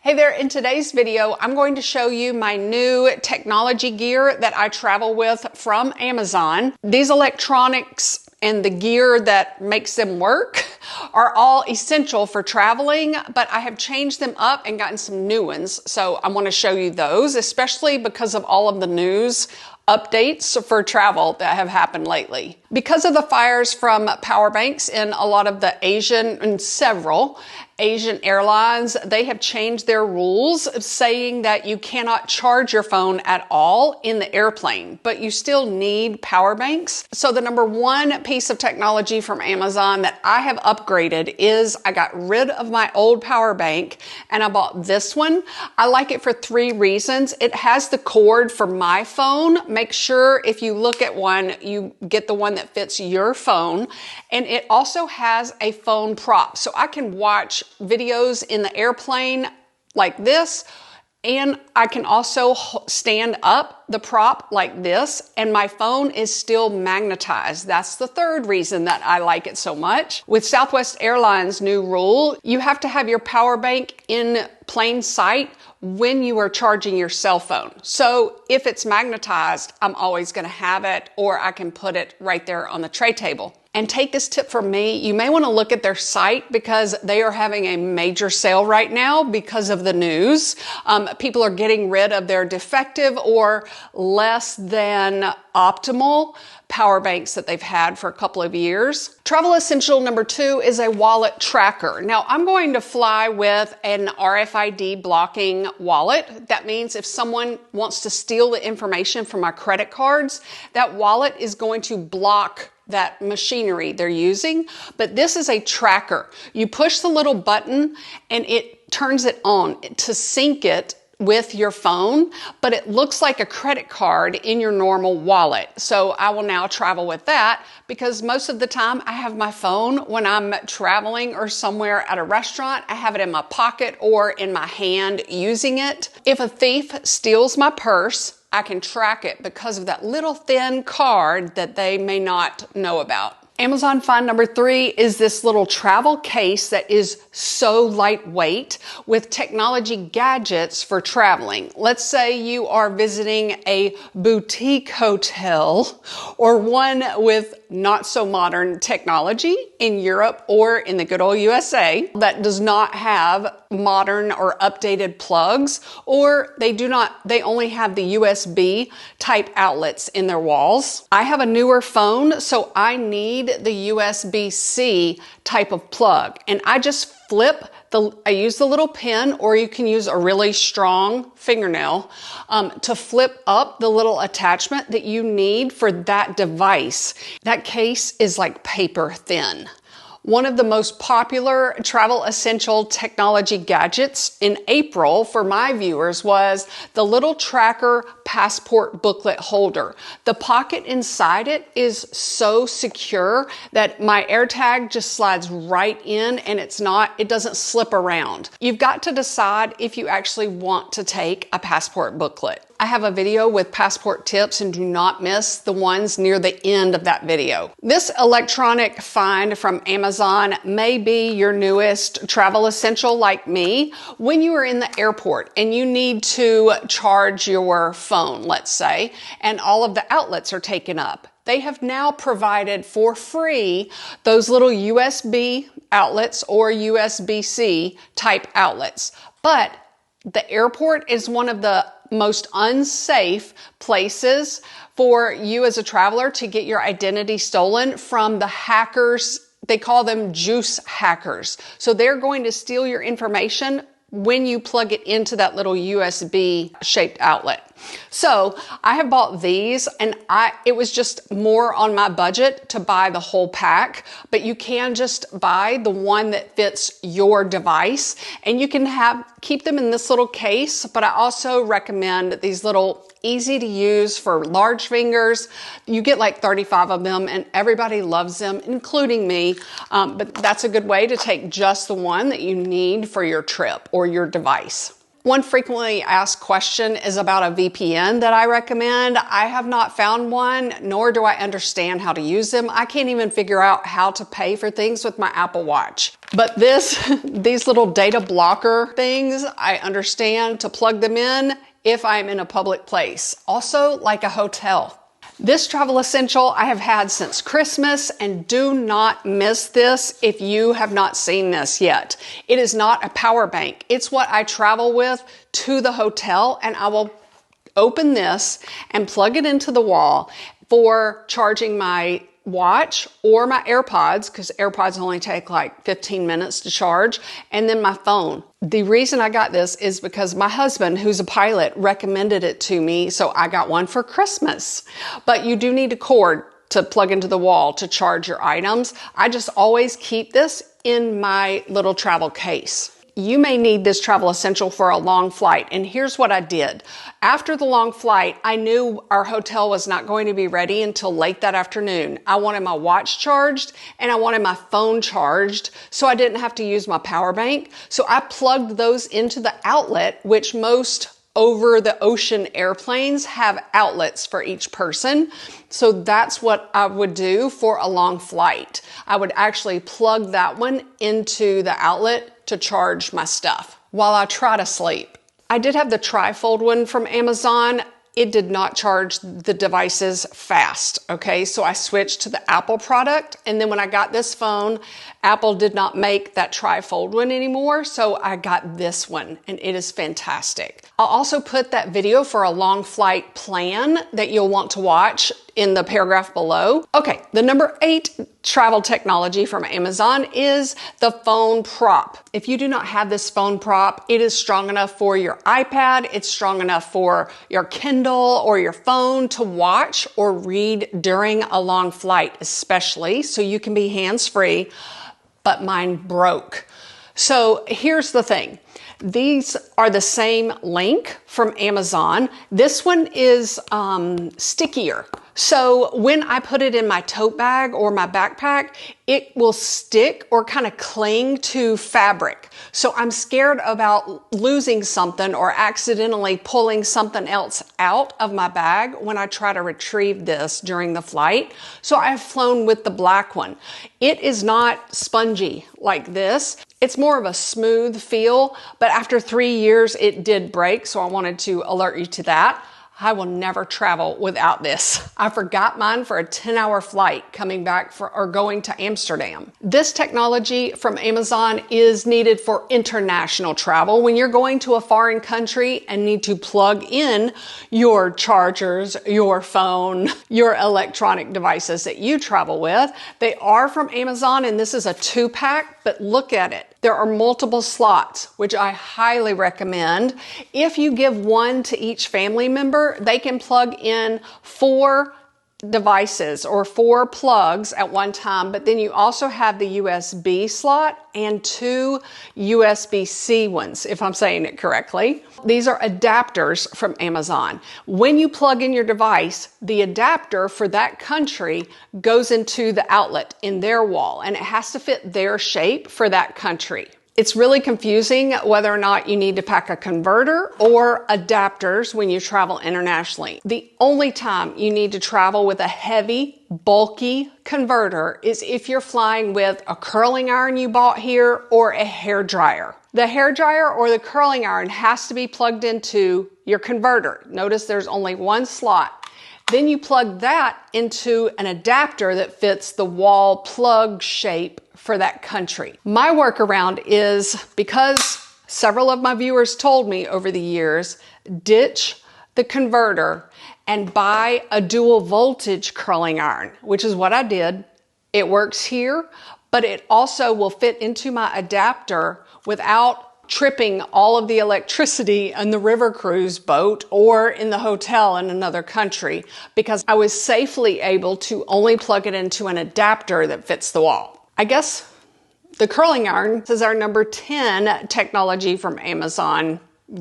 Hey there, in today's video, I'm going to show you my new technology gear that I travel with from Amazon. These electronics and the gear that makes them work are all essential for traveling, but I have changed them up and gotten some new ones. So I want to show you those, especially because of all of the news updates for travel that have happened lately. Because of the fires from power banks in a lot of the several Asian airlines, they have changed their rules saying that you cannot charge your phone at all in the airplane, but you still need power banks. So the number one piece of technology from Amazon that I have upgraded is I got rid of my old power bank and I bought this one. I like it for three reasons. It has the cord for my phone. Make sure if you look at one, you get the one that fits your phone. And it also has a phone prop. So I can watch videos in the airplane like this, and I can also stand up the prop like this, and my phone is still magnetized. That's the third reason that I like it so much. With Southwest Airlines' new rule, you have to have your power bank in plain sight when you are charging your cell phone. So if it's magnetized, I'm always going to have it, or I can put it right there on the tray table. And take this tip from me, you may want to look at their site because they are having a major sale right now because of the news. People are getting rid of their defective or less than optimal power banks that they've had for a couple of years. Travel essential number two is a wallet tracker. Now I'm going to fly with an RFID blocking wallet. That means if someone wants to steal the information from my credit cards, that wallet is going to block that machinery they're using. But this is a tracker. You push the little button and it turns it on to sync it with your phone, but it looks like a credit card in your normal wallet. So I will now travel with that because most of the time I have my phone when I'm traveling or somewhere at a restaurant. I have it in my pocket or in my hand using it. If a thief steals my purse, I can track it because of that little thin card that they may not know about. Amazon find number three is this little travel case that is so lightweight with technology gadgets for traveling. Let's say you are visiting a boutique hotel or one with not so modern technology in Europe or in the good old USA that does not have modern or updated plugs, or they only have the USB type outlets in their walls. I have a newer phone, so I need the USB-C type of plug, and I just I use the little pin, or you can use a really strong fingernail to flip up the little attachment that you need for that device. That case is like paper thin. One of the most popular travel essential technology gadgets in April for my viewers was the little tracker passport booklet holder. The pocket inside it is so secure that my AirTag just slides right in and it doesn't slip around. You've got to decide if you actually want to take a passport booklet. I have a video with passport tips, and do not miss the ones near the end of that video. This electronic find from Amazon may be your newest travel essential like me. When you are in the airport and you need to charge your phone, let's say, and all of the outlets are taken up, they have now provided for free those little USB outlets or USB-C type outlets. But the airport is one of the most unsafe places for you as a traveler to get your identity stolen from the hackers. They call them juice hackers. So they're going to steal your information when you plug it into that little USB shaped outlet. So I have bought these, and it was just more on my budget to buy the whole pack, but you can just buy the one that fits your device, and you can keep them in this little case. But I also recommend these little easy to use for large fingers. You get like 35 of them and everybody loves them, including me. But that's a good way to take just the one that you need for your trip or your device. One frequently asked question is about a VPN that I recommend. I have not found one, nor do I understand how to use them. I can't even figure out how to pay for things with my Apple Watch. But these little data blocker things, I understand to plug them in if I'm in a public place. Also, like a hotel. This travel essential I have had since Christmas, and do not miss this if you have not seen this yet. It is not a power bank. It's what I travel with to the hotel, and I will open this and plug it into the wall for charging my watch or my AirPods, because AirPods only take like 15 minutes to charge, and then my phone. The reason I got this is because my husband, who's a pilot, recommended it to me, so I got one for Christmas. But you do need a cord to plug into the wall to charge your items. I just always keep this in my little travel case. You may need this travel essential for a long flight, and here's what I did. After the long flight, I knew our hotel was not going to be ready until late that afternoon. I wanted my watch charged and I wanted my phone charged so I didn't have to use my power bank. So I plugged those into the outlet, which most over the ocean airplanes have outlets for each person. So that's what I would do for a long flight. I would actually plug that one into the outlet to charge my stuff while I try to sleep. I did have the trifold one from Amazon. It did not charge the devices fast, okay? So I switched to the Apple product, and then when I got this phone, Apple did not make that trifold one anymore, so I got this one, and it is fantastic. I'll also put that video for a long flight plan that you'll want to watch in the paragraph below. Okay, the number 8 travel technology from Amazon is the phone prop. If you do not have this phone prop, it is strong enough for your iPad, it's strong enough for your Kindle or your phone to watch or read during a long flight, especially, so you can be hands-free, but mine broke. So here's the thing. These are the same link from Amazon. This one is stickier. So when I put it in my tote bag or my backpack, it will stick or kind of cling to fabric. So I'm scared about losing something or accidentally pulling something else out of my bag when I try to retrieve this during the flight. So I've flown with the black one. It is not spongy like this. It's more of a smooth feel, but after 3 years, it did break. So I wanted to alert you to that. I will never travel without this. I forgot mine for a 10-hour flight coming back or going to Amsterdam. This technology from Amazon is needed for international travel. When you're going to a foreign country and need to plug in your chargers, your phone, your electronic devices that you travel with, they are from Amazon, and this is a 2-pack, but look at it. There are multiple slots, which I highly recommend. If you give one to each family member, they can plug in 4 devices or 4 plugs at one time, but then you also have the USB slot and 2 USB-C ones, if I'm saying it correctly. These are adapters from Amazon. When you plug in your device, the adapter for that country goes into the outlet in their wall, and it has to fit their shape for that country. It's really confusing whether or not you need to pack a converter or adapters when you travel internationally. The only time you need to travel with a heavy, bulky converter is if you're flying with a curling iron you bought here or a hair dryer. The hair dryer or the curling iron has to be plugged into your converter. Notice there's only one slot. Then you plug that into an adapter that fits the wall plug shape for that country. My workaround is, because several of my viewers told me over the years, ditch the converter and buy a dual voltage curling iron, which is what I did. It works here, but it also will fit into my adapter without tripping all of the electricity on the river cruise boat or in the hotel in another country, because I was safely able to only plug it into an adapter that fits the wall. I guess the curling iron is our number 10 technology from Amazon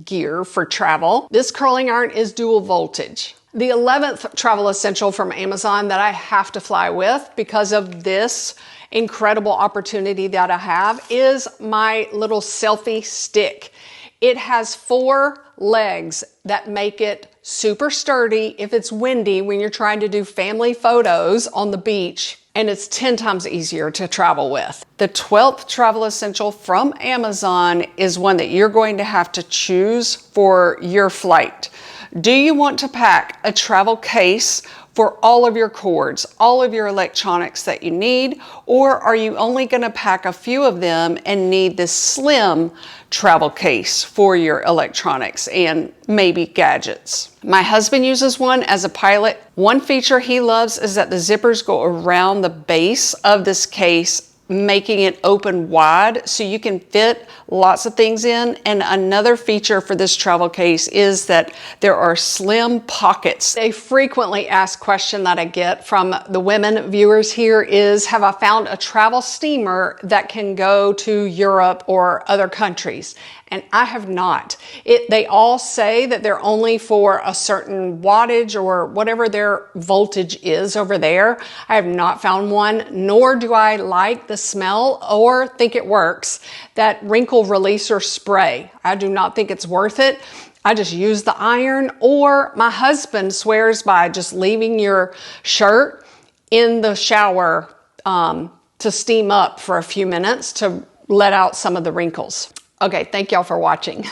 gear for travel. This curling iron is dual voltage. The 11th travel essential from Amazon that I have to fly with because of this incredible opportunity that I have is my little selfie stick. It has 4 legs that make it super sturdy if it's windy when you're trying to do family photos on the beach. and it's 10 times easier to travel with. The 12th travel essential from Amazon is one that you're going to have to choose for your flight. Do you want to pack a travel case for all of your cords, all of your electronics that you need, or are you only going to pack a few of them and need this slim travel case for your electronics and maybe gadgets? My husband uses one as a pilot. One feature he loves is that the zippers go around the base of this case, making it open wide so you can fit lots of things in. And another feature for this travel case is that there are slim pockets. A frequently asked question that I get from the women viewers here is, have I found a travel steamer that can go to Europe or other countries? And I have not. They all say that they're only for a certain wattage or whatever their voltage is over there. I have not found one, nor do I like the smell or think it works. That wrinkle releaser spray, I do not think it's worth it. I just use the iron, or my husband swears by just leaving your shirt in the shower to steam up for a few minutes to let out some of the wrinkles. Okay, thank y'all for watching.